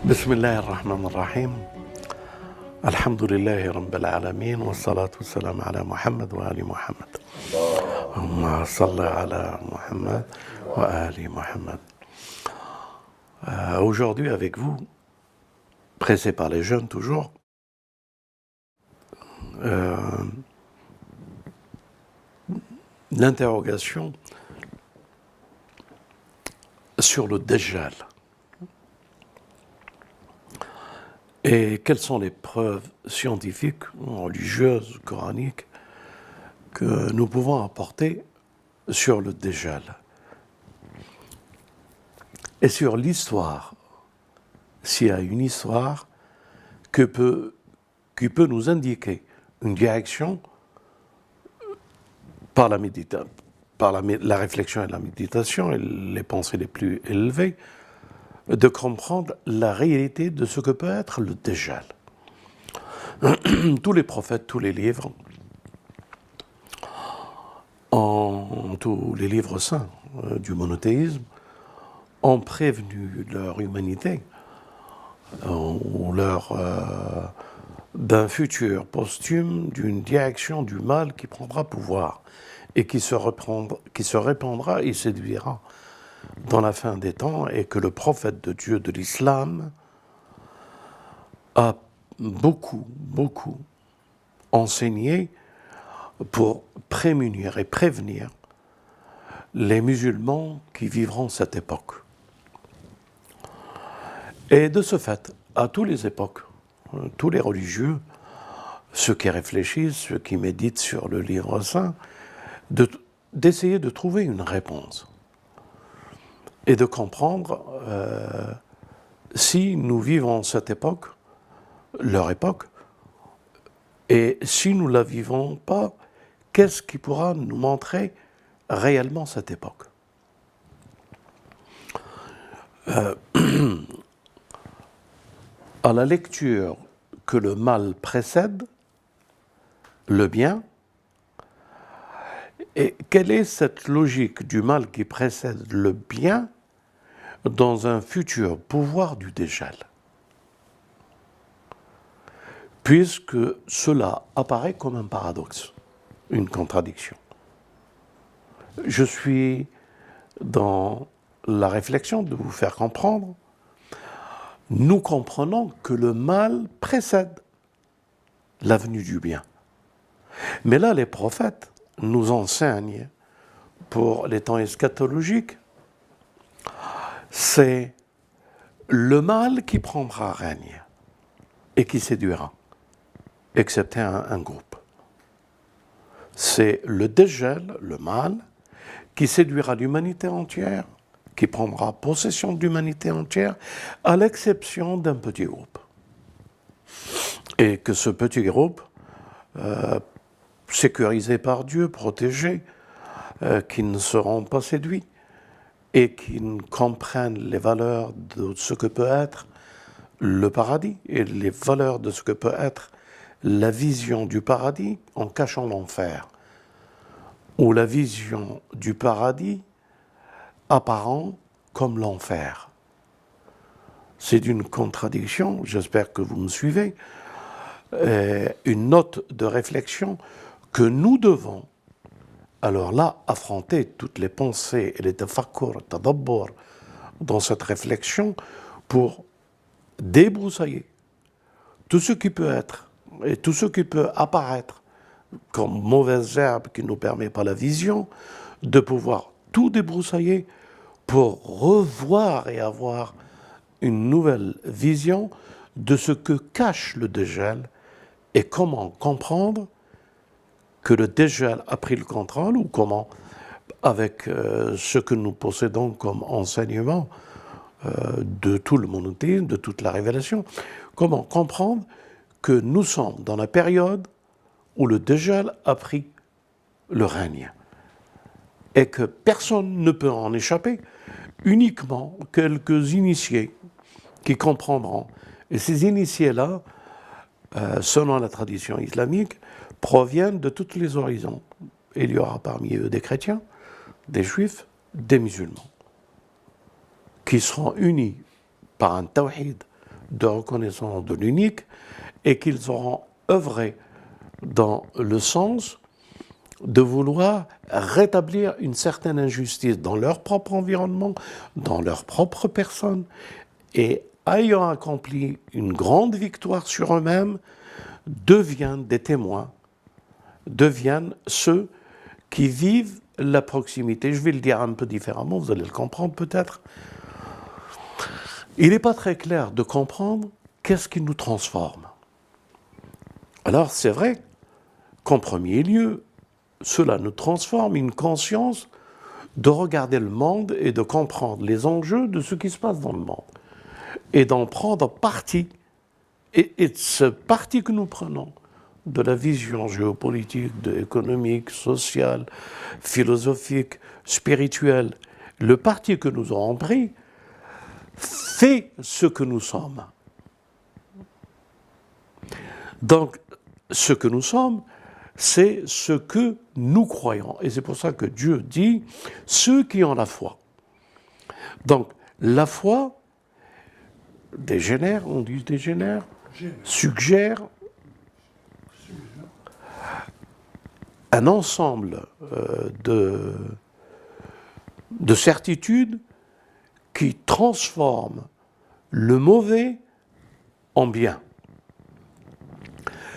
بسم الله الرحمن الرحيم. الحمد لله رب العالمين والصلاة والسلام على محمد وآل محمد. اللهم صل على Muhammad wa Ali Muhammad. Aujourd'hui avec vous, pressé par les jeunes toujours, l'interrogation sur le Dajjal. Et quelles sont les preuves scientifiques, religieuses, coraniques, que nous pouvons apporter sur le Dajjal et sur l'histoire, s'il y a une histoire qui peut nous indiquer une direction par la réflexion et la méditation et les pensées les plus élevées, de comprendre la réalité de ce que peut être le Dajjal. Tous les prophètes, tous les livres, tous les livres saints du monothéisme ont prévenu leur humanité ou d'un futur posthume, d'une direction du mal qui prendra pouvoir et qui se répandra et séduira dans la fin des temps, et que le prophète de Dieu de l'islam a beaucoup enseigné pour prémunir et prévenir les musulmans qui vivront cette époque. Et de ce fait, à toutes les époques, tous les religieux, ceux qui réfléchissent, ceux qui méditent sur le livre saint, d'essayer de trouver une réponse et de comprendre si nous vivons cette époque, leur époque, et si nous ne la vivons pas, qu'est-ce qui pourra nous montrer réellement cette époque. À la lecture que le mal précède le bien, et quelle est cette logique du mal qui précède le bien dans un futur pouvoir du Dajjal? Puisque cela apparaît comme un paradoxe, une contradiction. Je suis dans la réflexion de vous faire comprendre, nous comprenons que le mal précède la venue du bien. Mais là, les prophètes nous enseignent, pour les temps eschatologiques, c'est le mal qui prendra règne et qui séduira, excepté un groupe. C'est le Dajjal, le mal, qui séduira l'humanité entière, qui prendra possession de l'humanité entière, à l'exception d'un petit groupe. Et que ce petit groupe, sécurisé par Dieu, protégé, qui ne seront pas séduits et qui comprennent les valeurs de ce que peut être le paradis et les valeurs de ce que peut être la vision du paradis en cachant l'enfer, ou la vision du paradis apparent comme l'enfer. C'est une contradiction, j'espère que vous me suivez, une note de réflexion que nous devons, alors là, affronter toutes les pensées et les tafakkur, tadabbur dans cette réflexion pour débroussailler tout ce qui peut être et tout ce qui peut apparaître comme mauvaise herbe qui ne nous permet pas la vision, de pouvoir tout débroussailler pour revoir et avoir une nouvelle vision de ce que cache le Dajjal et comment comprendre que le Dajjal a pris le contrôle, ou comment, avec ce que nous possédons comme enseignement de tout le monothéisme, de toute la révélation, comment comprendre que nous sommes dans la période où le Dajjal a pris le règne et que personne ne peut en échapper, uniquement quelques initiés qui comprendront. Et ces initiés-là, selon la tradition islamique, proviennent de tous les horizons. Il y aura parmi eux des chrétiens, des juifs, des musulmans, qui seront unis par un tawhid de reconnaissance de l'unique et qu'ils auront œuvré dans le sens de vouloir rétablir une certaine injustice dans leur propre environnement, dans leur propre personne, et ayant accompli une grande victoire sur eux-mêmes, deviennent des témoins, deviennent ceux qui vivent la proximité. Je vais le dire un peu différemment, vous allez le comprendre peut-être. Il n'est pas très clair de comprendre qu'est-ce qui nous transforme. Alors c'est vrai qu'en premier lieu, cela nous transforme une conscience de regarder le monde et de comprendre les enjeux de ce qui se passe dans le monde et d'en prendre parti. Et de ce parti que nous prenons de la vision géopolitique, économique, sociale, philosophique, spirituelle, le parti que nous avons pris fait ce que nous sommes. Donc, ce que nous sommes, c'est ce que nous croyons. Et c'est pour ça que Dieu dit « ceux qui ont la foi ». Donc, la foi dégénère, on dit dégénère, suggère un ensemble de certitudes qui transforment le mauvais en bien.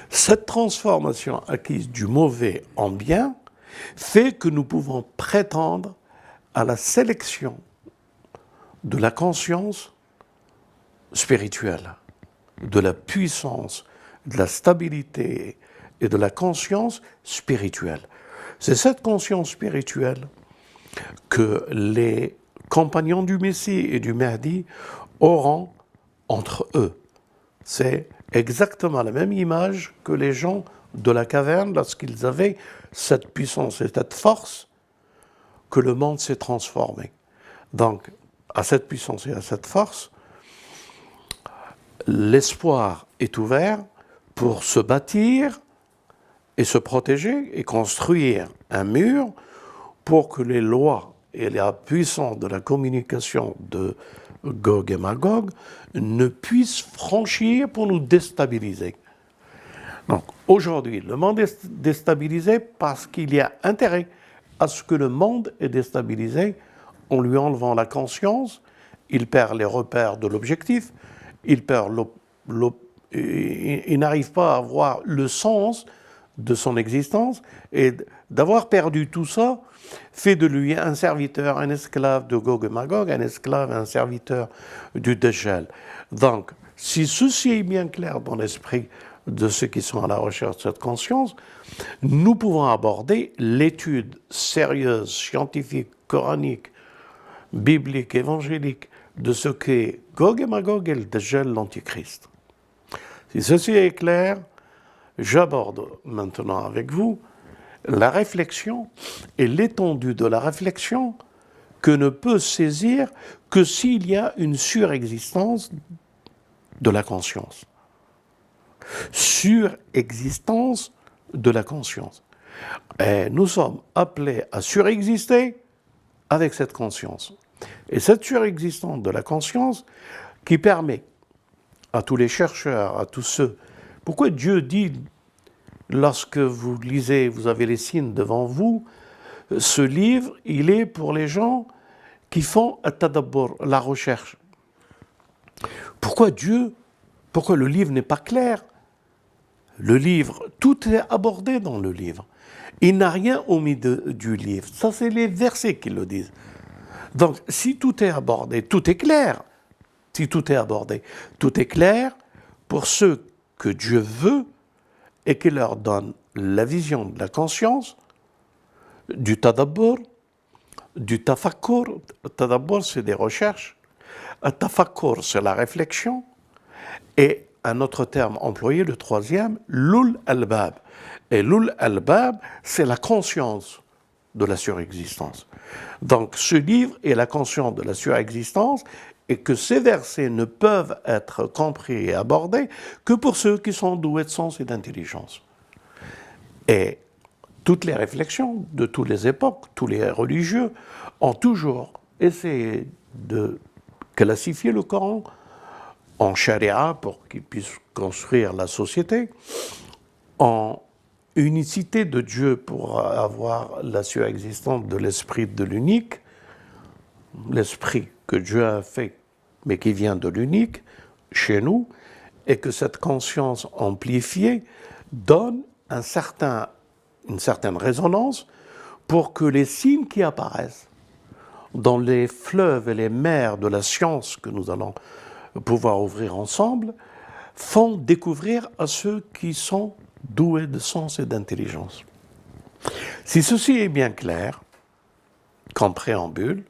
Cette transformation acquise du mauvais en bien fait que nous pouvons prétendre à la sélection de la conscience spirituelle, de la puissance, de la stabilité et de la conscience spirituelle. C'est cette conscience spirituelle que les compagnons du Messie et du Mahdi auront entre eux. C'est exactement la même image que les gens de la caverne lorsqu'ils avaient cette puissance et cette force que le monde s'est transformé. Donc, à cette puissance et à cette force, l'espoir est ouvert pour se bâtir et se protéger et construire un mur pour que les lois et la puissance de la communication de Gog et Magog ne puissent franchir pour nous déstabiliser. Donc aujourd'hui, le monde est déstabilisé parce qu'il y a intérêt à ce que le monde est déstabilisé en lui enlevant la conscience, il perd les repères de l'objectif, il n'arrive pas à avoir le sens de son existence, et d'avoir perdu tout ça fait de lui un serviteur, un esclave de Gog et Magog, un esclave, un serviteur du Dajjal. Donc, si ceci est bien clair dans l'esprit de ceux qui sont à la recherche de cette conscience, nous pouvons aborder l'étude sérieuse, scientifique, coranique, biblique, évangélique, de ce qu'est Gog et Magog et le Dajjal, l'Antichrist. Si ceci est clair, j'aborde maintenant avec vous la réflexion et l'étendue de la réflexion que ne peut saisir que s'il y a une surexistence de la conscience. Surexistence de la conscience. Et nous sommes appelés à surexister avec cette conscience. Et cette surexistence de la conscience qui permet à tous les chercheurs, à tous ceux... Pourquoi Dieu dit, lorsque vous lisez, vous avez les signes devant vous, ce livre, il est pour les gens qui font at-tadabbur, la recherche. Pourquoi le livre n'est pas clair? Le livre, tout est abordé dans le livre. Il n'a rien omis du livre. Ça, c'est les versets qui le disent. Donc, si tout est abordé, tout est clair. Si tout est abordé, tout est clair pour ceux que Dieu veut et qui leur donne la vision de la conscience, du tadabbur, du tafakkur. Tadabbur, c'est des recherches. Tafakkur, c'est la réflexion. Et un autre terme employé, le troisième, l'ul albab. Et l'ul albab, c'est la conscience de la surexistence. Donc ce livre est la conscience de la surexistence et que ces versets ne peuvent être compris et abordés que pour ceux qui sont doués de sens et d'intelligence. Et toutes les réflexions de toutes les époques, tous les religieux ont toujours essayé de classifier le Coran en charia pour qu'ils puissent construire la société, en unicité de Dieu pour avoir la surexistence de l'esprit de l'unique, l'esprit que Dieu a fait, mais qui vient de l'unique, chez nous, et que cette conscience amplifiée donne une certaine résonance pour que les signes qui apparaissent dans les fleuves et les mers de la science que nous allons pouvoir ouvrir ensemble font découvrir à ceux qui sont doués de sens et d'intelligence. Si ceci est bien clair, qu'en préambule,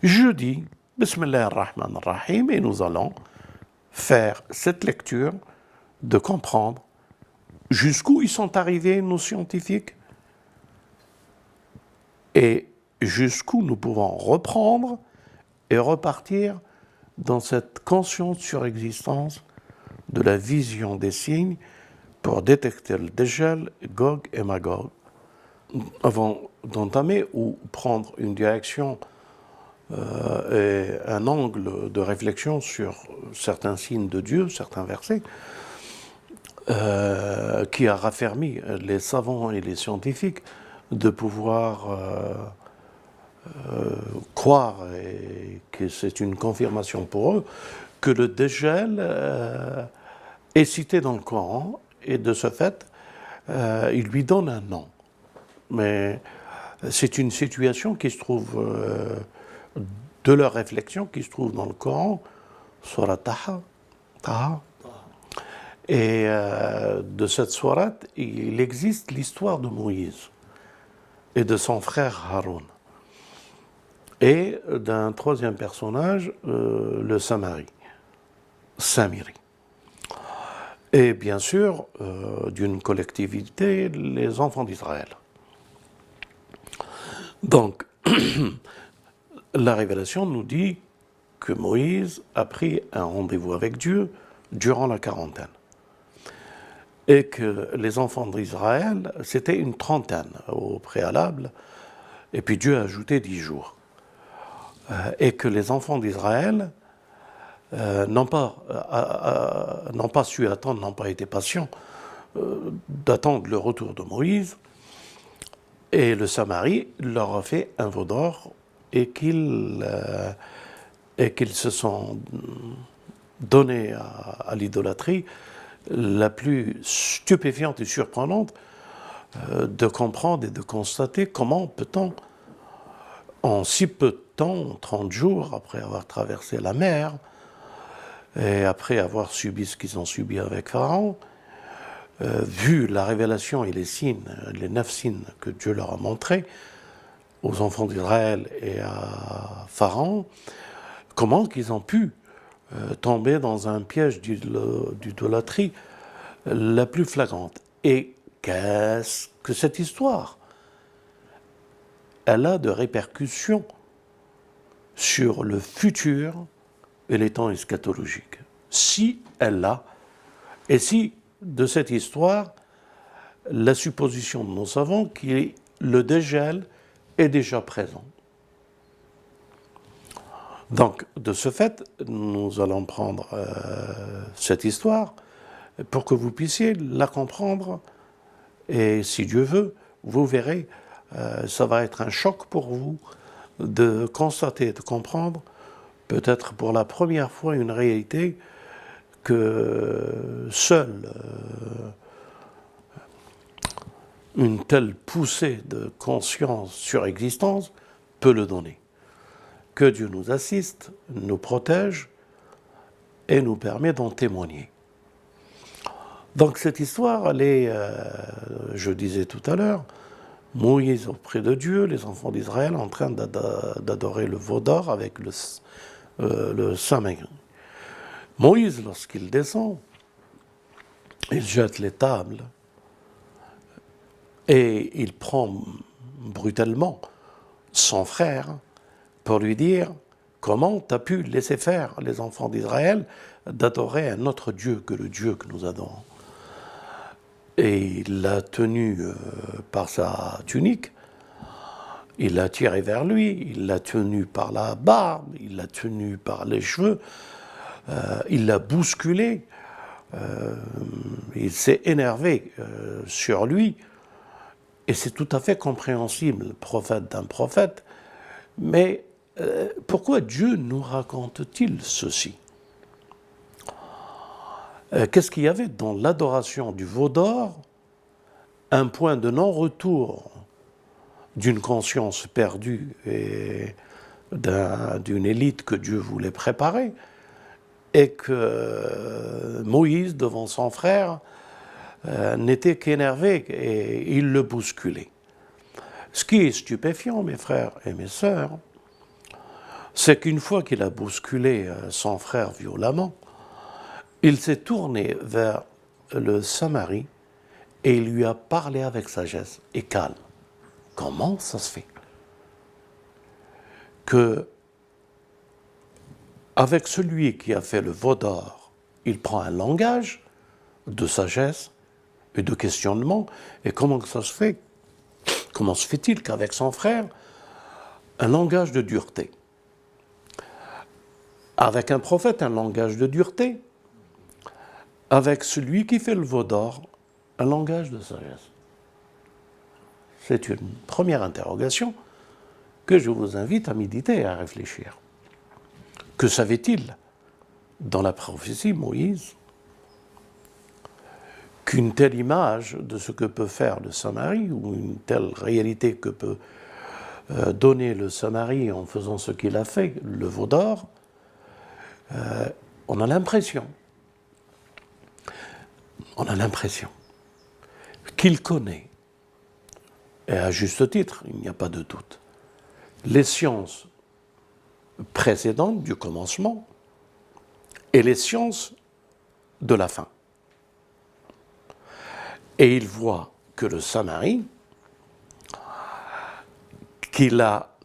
je dis Bismillah ar-Rahman ar-Rahim et nous allons faire cette lecture de comprendre jusqu'où ils sont arrivés, nos scientifiques, et jusqu'où nous pouvons reprendre et repartir dans cette conscience surexistence de la vision des signes pour détecter le Dajjal, Gog et Magog. Avant d'entamer ou prendre une direction et un angle de réflexion sur certains signes de Dieu, certains versets, qui a raffermi les savants et les scientifiques de pouvoir croire, et que c'est une confirmation pour eux, que le Dajjal est cité dans le Coran, et de ce fait, il lui donne un nom. Mais c'est une situation qui se trouve, de leur réflexion, qui se trouve dans le Coran, Surat Taha. Et de cette sourate, il existe l'histoire de Moïse et de son frère Haroun. Et d'un troisième personnage, le Samiri. Et bien sûr, d'une collectivité, les enfants d'Israël. Donc, la révélation nous dit que Moïse a pris un rendez-vous avec Dieu durant la quarantaine. Et que les enfants d'Israël, c'était une trentaine au préalable, et puis Dieu a ajouté 10 jours. Et que les enfants d'Israël n'ont pas su attendre, n'ont pas été patients d'attendre le retour de Moïse, et le Samari leur a fait un veau d'or, et qu'ils se sont donnés à l'idolâtrie la plus stupéfiante et surprenante de comprendre et de constater comment peut-on, en si peu de temps, 30 jours, après avoir traversé la mer, et après avoir subi ce qu'ils ont subi avec Pharaon, vu la révélation et les signes, les 9 signes que Dieu leur a montrés, aux enfants d'Israël et à Pharaon, comment qu'ils ont pu tomber dans un piège d'idolâtrie la plus flagrante. Et qu'est-ce que cette histoire? Elle a de répercussions sur le futur et les temps eschatologiques. Si elle l'a, et si de cette histoire, la supposition de nos savants que le Dajjal est déjà présent. Donc, de ce fait, nous allons prendre cette histoire pour que vous puissiez la comprendre, et si Dieu veut, vous verrez, ça va être un choc pour vous de constater, de comprendre, peut-être pour la première fois, une réalité que seule une telle poussée de conscience sur existence peut le donner. Que Dieu nous assiste, nous protège et nous permet d'en témoigner. Donc cette histoire, elle est, je disais tout à l'heure, Moïse auprès de Dieu, les enfants d'Israël en train d'adorer le veau d'or avec le Samiri. Moïse, lorsqu'il descend, il jette les tables et il prend brutalement son frère pour lui dire « Comment tu as pu laisser faire les enfants d'Israël d'adorer un autre Dieu que le Dieu que nous adorons ?» Et il l'a tenu par sa tunique, il l'a tiré vers lui, il l'a tenu par la barbe, il l'a tenu par les cheveux, il l'a bousculé, il s'est énervé sur lui, et c'est tout à fait compréhensible, le prophète d'un prophète. Mais pourquoi Dieu nous raconte-t-il ceci? Qu'est-ce qu'il y avait dans l'adoration du veau d'or? Un point de non-retour d'une conscience perdue et d'une élite que Dieu voulait préparer, et que Moïse, devant son frère, n'était qu'énervé et il le bousculait. Ce qui est stupéfiant, mes frères et mes sœurs, c'est qu'une fois qu'il a bousculé son frère violemment, il s'est tourné vers le Samarie et il lui a parlé avec sagesse et calme. Comment ça se fait que, avec celui qui a fait le veau d'or, il prend un langage de sagesse et de questionnement, et comment ça se fait? Comment se fait-il qu'avec son frère, un langage de dureté? Avec un prophète, un langage de dureté. Avec celui qui fait le veau d'or, un langage de sagesse. C'est une première interrogation que je vous invite à méditer et à réfléchir. Que savait-il dans la prophétie Moïse qu'une telle image de ce que peut faire le Samarie, ou une telle réalité que peut donner le Samarie en faisant ce qu'il a fait, le veau d'or, on a l'impression qu'il connaît, et à juste titre, il n'y a pas de doute, les sciences précédentes du commencement et les sciences de la fin. Et il voit que le Samarie, qu'il a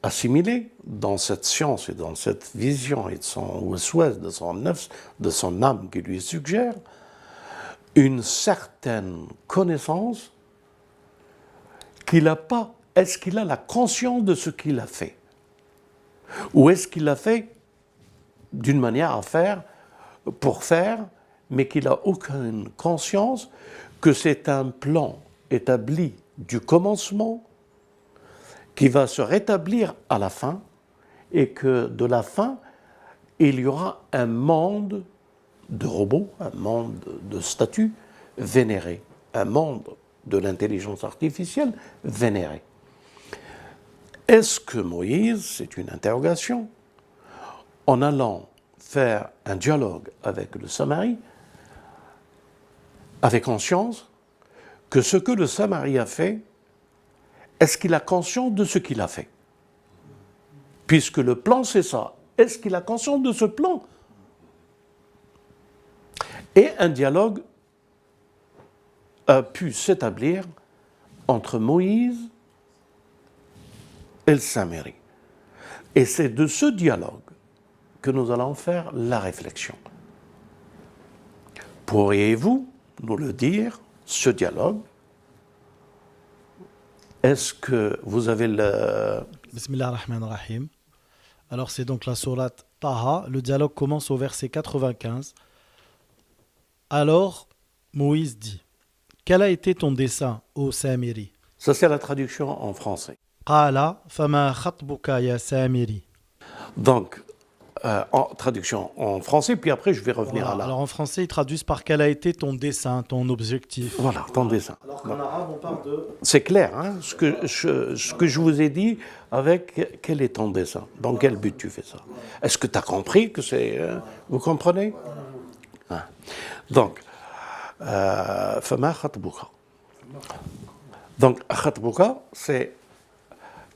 assimilé dans cette science et dans cette vision et de son souhait, de son âme qui lui suggère, une certaine connaissance qu'il n'a pas. Est-ce qu'il a la conscience de ce qu'il a fait? Ou est-ce qu'il l'a fait d'une manière à faire, pour faire, mais qu'il n'a aucune conscience que c'est un plan établi du commencement qui va se rétablir à la fin, et que de la fin, il y aura un monde de robots, un monde de statues vénérés, un monde de l'intelligence artificielle vénérée. Est-ce que Moïse, c'est une interrogation, en allant faire un dialogue avec le Samarie, avait conscience que ce que le Samarie a fait, est-ce qu'il a conscience de ce qu'il a fait? Puisque le plan, c'est ça. Est-ce qu'il a conscience de ce plan? Et un dialogue a pu s'établir entre Moïse et le Samarie. Et c'est de ce dialogue que nous allons faire la réflexion. Pourriez-vous nous le dire, ce dialogue? Est-ce que vous avez le... Bismillah ar-Rahman ar-Rahim. Alors c'est donc la sourate Taha. Le dialogue commence au verset 95. Alors Moïse dit: quel a été ton dessein, ô Samiri? Ça, c'est la traduction en français. Qala fama khatbuka ya Samiri. Donc, en traduction en français, puis après je vais revenir Voilà. à là. Alors en français, ils traduisent par quel a été ton dessein, ton objectif. Voilà, ton dessein. Alors qu'en arabe, on parle de... C'est clair, hein, ce que je vous ai dit, avec quel est ton dessein? Dans quel but tu fais ça? Est-ce que tu as compris que c'est... vous comprenez? Hein. Donc, fama khatbuka. Donc, khatbuka, c'est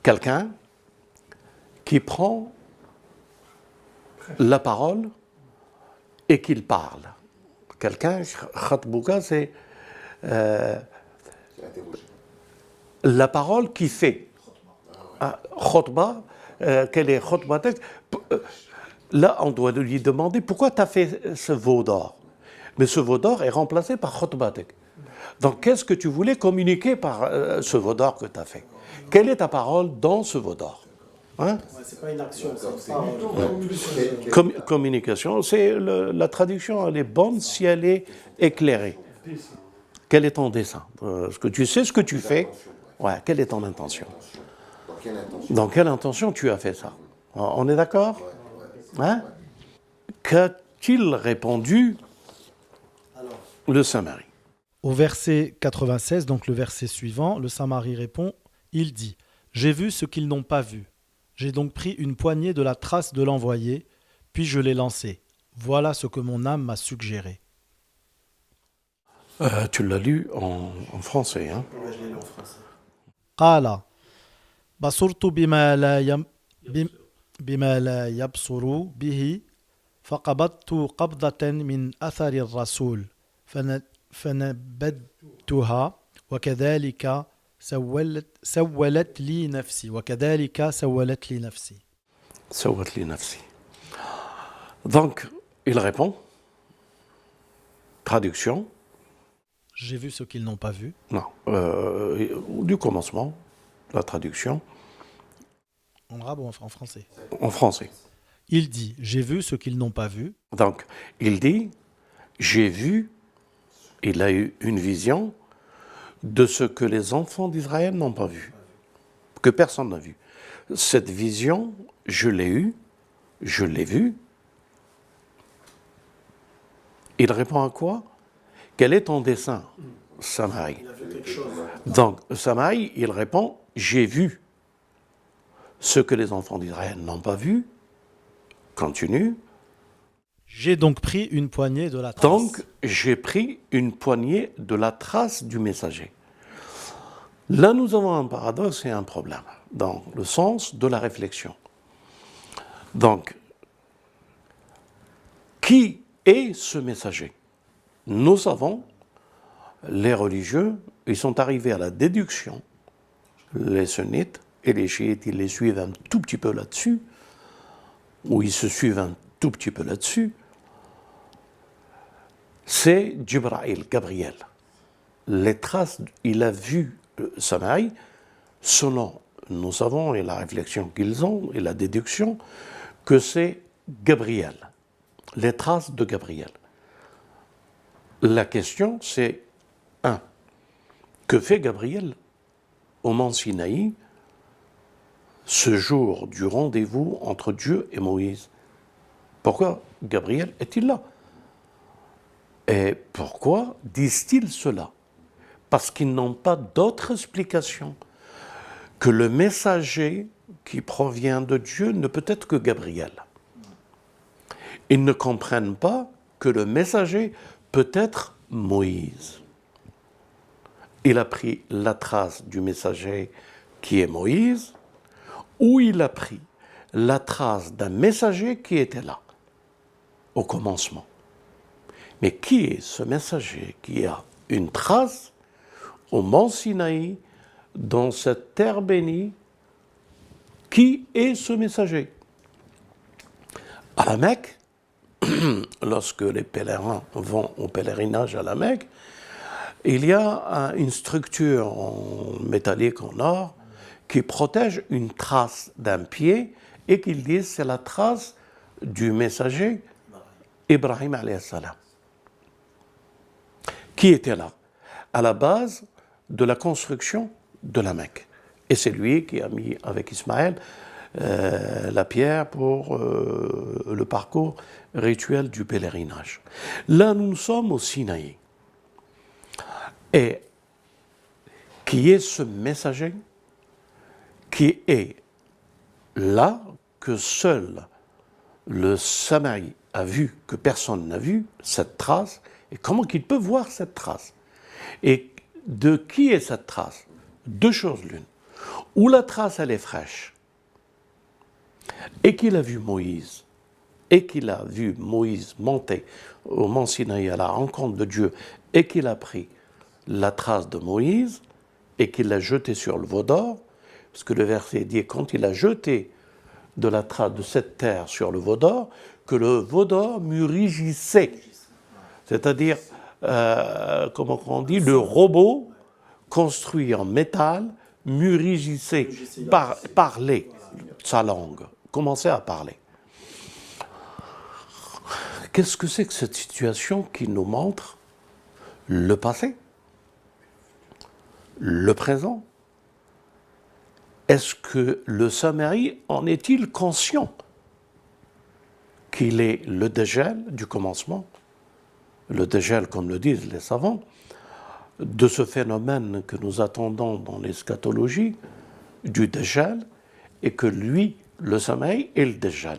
quelqu'un qui prend la parole et qu'il parle. Quelqu'un, khatbuka, c'est la parole qui fait. Khotba, quelle est khotbatek? Là, on doit lui demander pourquoi tu as fait ce veau d'or. Mais ce veau d'or est remplacé par khotbatek. Donc, qu'est-ce que tu voulais communiquer par ce veau d'or que tu as fait? Quelle est ta parole dans ce veau d'or? Hein? C'est pas une action, c'est Communication, la traduction, elle est bonne si elle est éclairée. Quel est ton dessein? Est-ce que tu sais ce que tu fais? Ouais, quelle est ton intention? Dans quelle intention tu as fait ça? On est d'accord? Hein? Qu'a-t-il répondu le Samari? Au verset 96, donc le verset suivant, le Samari répond, il dit, j'ai vu ce qu'ils n'ont pas vu. J'ai donc pris une poignée de la trace de l'envoyé, puis je l'ai lancée. Voilà ce que mon âme m'a suggéré. Tu l'as lu en français, hein? Ouais, je l'ai lu en français. قال بصرت بما لا يبصر به فقبضت قبضة من أثر الرسول فنبذتها وكذلك سولت لي نفسي. سوت لي نفسي. Donc, il répond, traduction. J'ai vu ce qu'ils n'ont pas vu. Non, du commencement, la traduction. En arabe ou en français? En français. Il dit, j'ai vu ce qu'ils n'ont pas vu. Donc, il dit, j'ai vu, il a eu une vision de ce que les enfants d'Israël n'ont pas vu, que personne n'a vu. Cette vision, je l'ai eue, je l'ai vue. Il répond à quoi? Quel est ton dessein, Samari? Donc, Samari, il répond, j'ai vu ce que les enfants d'Israël n'ont pas vu. Continue. J'ai donc pris une poignée de la trace. Donc, j'ai pris une poignée de la trace du messager. Là, nous avons un paradoxe et un problème, dans le sens de la réflexion. Donc, qui est ce messager? Nous savons, les religieux, ils sont arrivés à la déduction, les sunnites et les chiites, ils les suivent un tout petit peu là-dessus, ou ils se suivent un tout petit peu là-dessus, c'est Jibril, Gabriel. Les traces, il a vu Samaï, selon, nous savons, et la réflexion qu'ils ont, et la déduction, que c'est Gabriel, les traces de Gabriel. La question, c'est, que fait Gabriel au mont Sinaï, ce jour du rendez-vous entre Dieu et Moïse? Pourquoi Gabriel est-il là? Et pourquoi disent-ils cela? Parce qu'ils n'ont pas d'autre explication que le messager qui provient de Dieu ne peut être que Gabriel. Ils ne comprennent pas que le messager peut être Moïse. Il a pris la trace du messager qui est Moïse, ou il a pris la trace d'un messager qui était là, au commencement. Mais qui est ce messager qui a une trace au mont Sinaï, dans cette terre bénie? Qui est ce messager? À la Mecque, lorsque les pèlerins vont au pèlerinage à la Mecque, il y a une structure en métallique, en or, qui protège une trace d'un pied et qu'ils disent c'est la trace du messager Ibrahim alayhi salam. Qui était là, à la base de la construction de la Mecque. Et c'est lui qui a mis avec Ismaël la pierre pour le parcours rituel du pèlerinage. Là, nous sommes au Sinaï. Et qui est ce messager qui est là, que seul le Samari a vu, que personne n'a vu, cette trace, et comment qu'il peut voir cette trace? Et de qui est cette trace? Deux choses l'une. Ou la trace, elle est fraîche, et qu'il a vu Moïse, et qu'il a vu Moïse monter au mont Sinaï à la rencontre de Dieu, et qu'il a pris la trace de Moïse, et qu'il l'a jetée sur le veau d'or, parce que le verset dit, quand il a jeté de la trace de cette terre sur le veau d'or, que le veau d'or mûrissait. C'est-à-dire, comment on dit, le robot construit en métal mûrissait, parlait. sa langue, commencer à parler. Qu'est-ce que c'est que cette situation qui nous montre le passé, le présent? Est-ce que le Samari en est-il conscient qu'il est le dégel du commencement, le dégel, comme le disent les savants, de ce phénomène que nous attendons dans l'eschatologie, du dégel, et que lui, le Samari, est le dégel.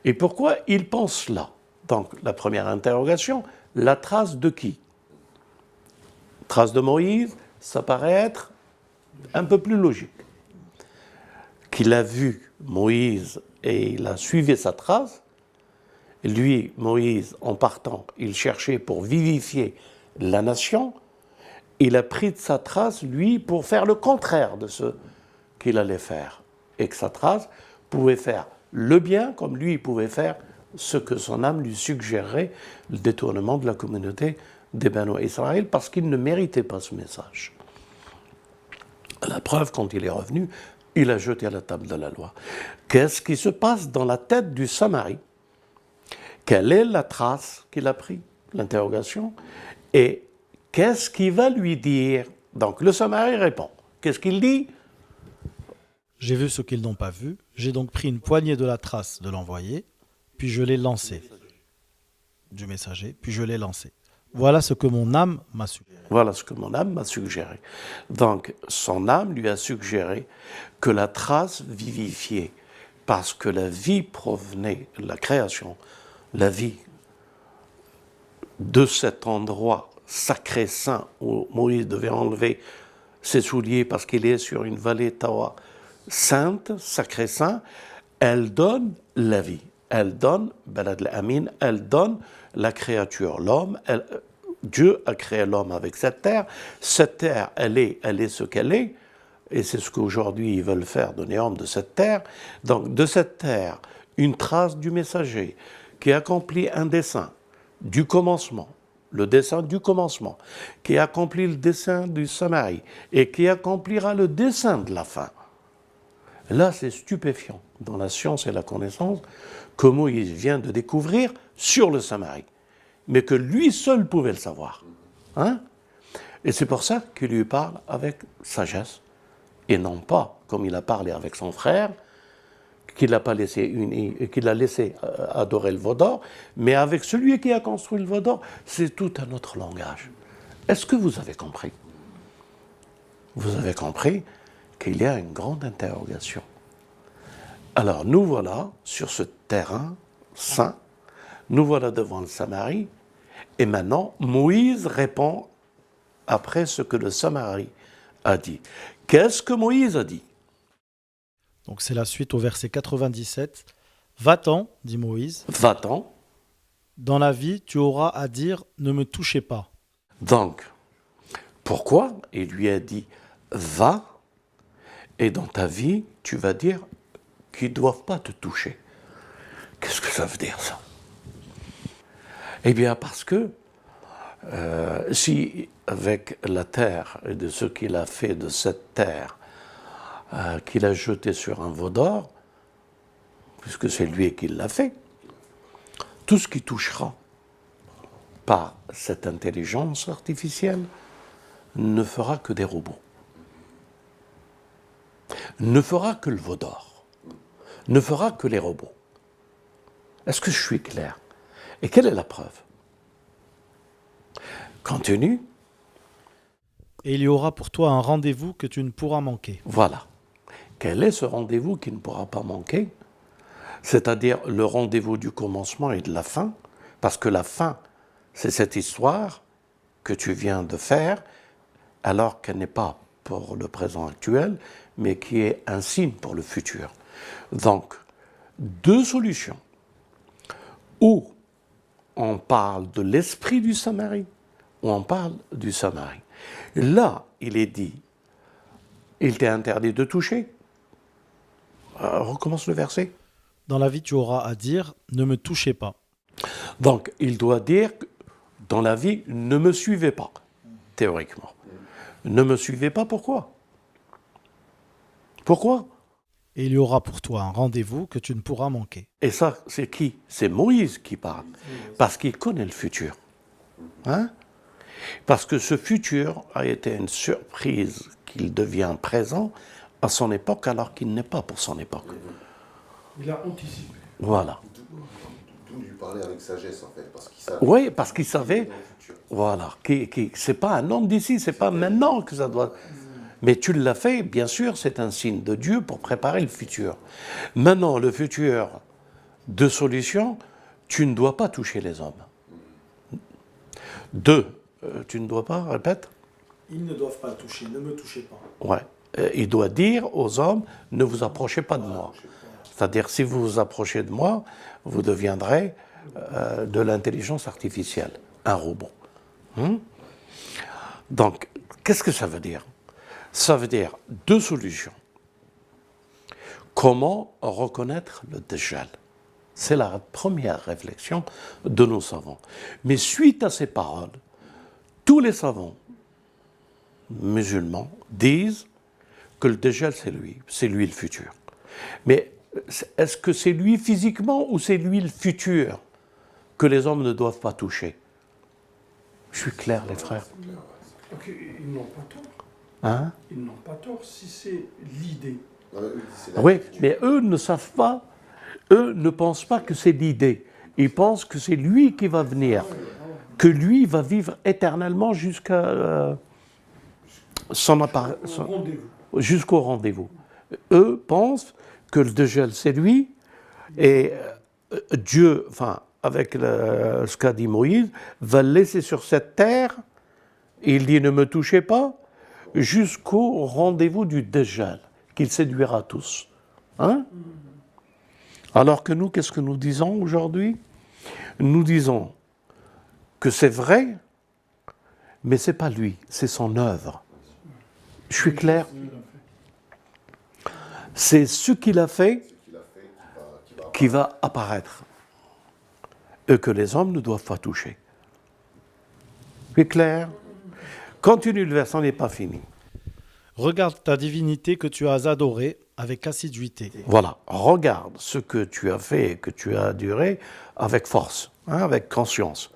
Et pourquoi il pense là? Donc, la première interrogation, la trace de qui? Trace de Moïse, ça paraît être un peu plus logique. Qu'il a vu Moïse et il a suivi sa trace. Lui, Moïse, en partant, il cherchait pour vivifier la nation. Il a pris de sa trace, lui, pour faire le contraire de ce qu'il allait faire. Et que sa trace pouvait faire le bien, comme lui, il pouvait faire ce que son âme lui suggérait, le détournement de la communauté des Banu Israël, parce qu'il ne méritait pas ce message. La preuve, quand il est revenu, il a jeté à la table de la loi. Qu'est-ce qui se passe dans la tête du Samari? Quelle est la trace qu'il a prise? L'interrogation. Et qu'est-ce qu'il va lui dire? Donc le Samari répond. Qu'est-ce qu'il dit? J'ai vu ce qu'ils n'ont pas vu, j'ai donc pris une poignée de la trace de l'envoyé, puis je l'ai lancé. Du messager, puis je l'ai lancé. Voilà ce que mon âme m'a suggéré. Voilà ce que mon âme m'a suggéré. Donc, son âme lui a suggéré que la trace vivifiée, parce que la vie provenait, la création, la vie de cet endroit sacré saint où Moïse devait enlever ses souliers parce qu'il est sur une vallée Tawa sainte, sacré saint, elle donne la vie. Elle donne, Balad al-Amin, elle donne la créature, l'homme. Dieu a créé l'homme avec cette terre. Cette terre, elle est ce qu'elle est. Et c'est ce qu'aujourd'hui ils veulent faire, donner homme de cette terre. Donc, de cette terre, une trace du messager qui accomplit un dessein du commencement, le dessein du commencement, qui accomplit le dessein du Samari et qui accomplira le dessein de la fin. Là, c'est stupéfiant dans la science et la connaissance que Moïse vient de découvrir sur le Samari, mais que lui seul pouvait le savoir. Hein? Et c'est pour ça qu'il lui parle avec sagesse, et non pas comme il a parlé avec son frère, qu'il n'a pas laissé qu'il a laissé adorer le veau d'or, mais avec celui qui a construit le veau d'or, c'est tout un autre langage. Est-ce que vous avez compris? Vous avez compris qu'il y a une grande interrogation. Alors nous voilà sur ce terrain saint, nous voilà devant le Samari, et maintenant Moïse répond après ce que le Samari a dit. Qu'est-ce que Moïse a dit? Donc c'est la suite au verset 97. Va-t'en, dit Moïse. Va-t'en. Dans la vie, tu auras à dire ne me touchez pas. Donc, pourquoi il lui a dit va, et dans ta vie, tu vas dire qu'ils ne doivent pas te toucher. Qu'est-ce que ça veut dire ça? Eh bien parce que si avec la terre et de ce qu'il a fait de cette terre, qu'il a jeté sur un veau d'or, puisque c'est lui qui l'a fait, tout ce qui touchera par cette intelligence artificielle ne fera que des robots, ne fera que le veau d'or, ne fera que les robots. Est-ce que je suis clair? Et quelle est la preuve? Continue. Et il y aura pour toi un rendez-vous que tu ne pourras manquer. Voilà. Quel est ce rendez-vous qui ne pourra pas manquer? C'est-à-dire le rendez-vous du commencement et de la fin, parce que la fin, c'est cette histoire que tu viens de faire, alors qu'elle n'est pas pour le présent actuel, mais qui est un signe pour le futur. Donc, deux solutions. Ou on parle de l'esprit du Samari, ou on parle du Samari. Là, il est dit, il t'est interdit de toucher. Recommence le verset. Dans la vie, tu auras à dire ne me touchez pas. Donc, il doit dire, dans la vie, ne me suivez pas, théoriquement. Ne me suivez pas, pourquoi? Pourquoi? et il y aura pour toi un rendez-vous que tu ne pourras manquer. Et ça, c'est qui? C'est Moïse qui parle, parce qu'il connaît le futur. Hein? Parce que ce futur a été une surprise qu'il devient présent à son époque alors qu'il n'est pas pour son époque. Il a anticipé. Voilà. D'où lui parler avec sagesse, en fait, parce qu'il savait. Oui, parce qu'il savait, voilà, c'est pas un homme d'ici, c'est pas maintenant que ça doit... Mais tu l'as fait, bien sûr, c'est un signe de Dieu pour préparer le futur. Maintenant, le futur de solution, tu ne dois pas toucher les hommes. 2, tu ne dois pas, répète? Ils ne doivent pas toucher, ne me touchez pas. Ouais. Il doit dire aux hommes, ne vous approchez pas de moi. C'est-à-dire, si vous vous approchez de moi, vous deviendrez de l'intelligence artificielle, un robot. Donc, qu'est-ce que ça veut dire? Ça veut dire 2 solutions. Comment reconnaître le Dajjal? C'est la première réflexion de nos savants. Mais suite à ces paroles, tous les savants musulmans disent que le Dajjal, c'est lui le futur. Mais est-ce que c'est lui physiquement ou c'est lui le futur que les hommes ne doivent pas toucher? Je suis clair, les frères. Donc, ils n'ont pas tort. Hein? Ils n'ont pas tort si c'est l'idée. Oui, mais eux ne savent pas, eux ne pensent pas que c'est l'idée. Ils pensent que c'est lui qui va venir, que lui va vivre éternellement jusqu'à son apparition. Jusqu'au rendez-vous. Eux pensent que le Dajjal, c'est lui, et Dieu, enfin, avec ce qu'a dit Moïse, va le laisser sur cette terre, il dit ne me touchez pas, jusqu'au rendez-vous du Dajjal, qu'il séduira tous. Hein? Alors que nous, qu'est-ce que nous disons aujourd'hui? Nous disons que c'est vrai, mais c'est pas lui, c'est son œuvre. Je suis clair? C'est ce qu'il a fait qui va apparaître et que les hommes ne doivent pas toucher. C'est clair? Continue le verset, on n'est pas fini. Regarde ta divinité que tu as adorée avec assiduité. Voilà, regarde ce que tu as fait et que tu as adoré avec force, hein, avec conscience.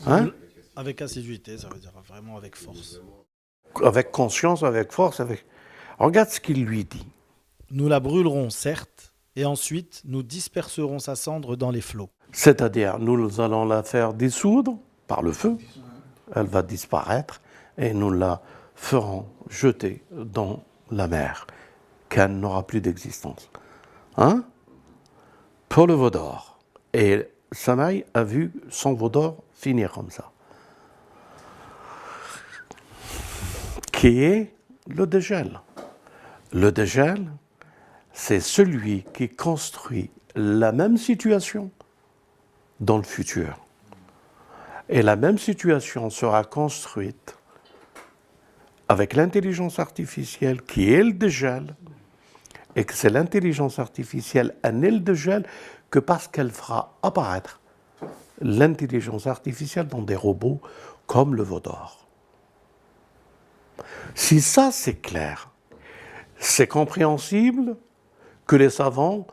Hein? Avec assiduité, ça veut dire vraiment avec force. Avec conscience, avec force, avec... Regarde ce qu'il lui dit. Nous la brûlerons, certes, et ensuite nous disperserons sa cendre dans les flots. C'est-à-dire, nous allons la faire dissoudre par le feu, elle va disparaître, et nous la ferons jeter dans la mer, qu'elle n'aura plus d'existence. Hein? Pour le veau d'or. Et Samaï a vu son veau d'or finir comme ça. Qui est le Dajjal? Le Dajjal, c'est celui qui construit la même situation dans le futur. Et la même situation sera construite avec l'intelligence artificielle qui est le Dajjal, et que c'est l'intelligence artificielle année le Dajjal que parce qu'elle fera apparaître l'intelligence artificielle dans des robots comme le veau d'or. Si ça c'est clair, c'est compréhensible que les savants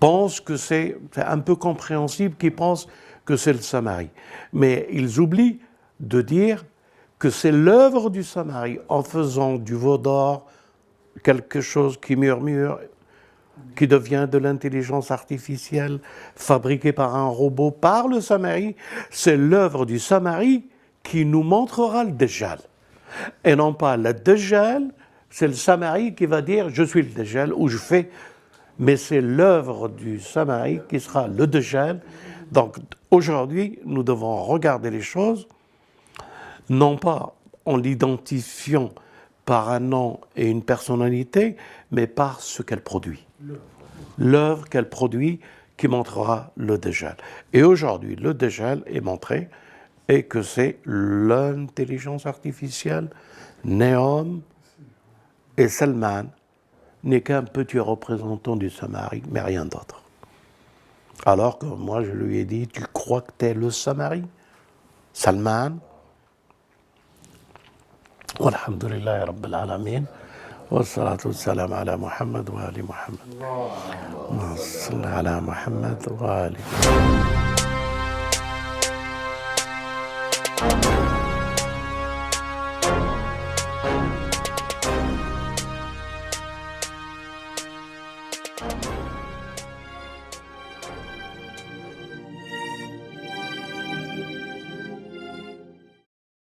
pensent que c'est un peu compréhensible qu'ils pensent que c'est le Samari. Mais ils oublient de dire que c'est l'œuvre du Samari en faisant du veau d'or quelque chose qui murmure, qui devient de l'intelligence artificielle fabriquée par un robot par le Samari. C'est l'œuvre du Samari qui nous montrera le Dajjal. Et non pas le Dajjal, c'est le Samari qui va dire « je suis le Dajjal » ou « je fais ». Mais c'est l'œuvre du Samari qui sera le Dajjal. Donc aujourd'hui, nous devons regarder les choses, non pas en l'identifiant par un nom et une personnalité, mais par ce qu'elle produit. L'œuvre qu'elle produit qui montrera le Dajjal. Et aujourd'hui, le Dajjal est montré et que c'est l'intelligence artificielle, Néom et Salman, n'est qu'un petit représentant du Samari, mais rien d'autre. Alors que moi, je lui ai dit, tu crois que tu es le Samari, Salman? Walhamdulillah Rabbil Alamin. والصلاة والسلام على محمد وآل محمد. صل على محمد وآل محمد.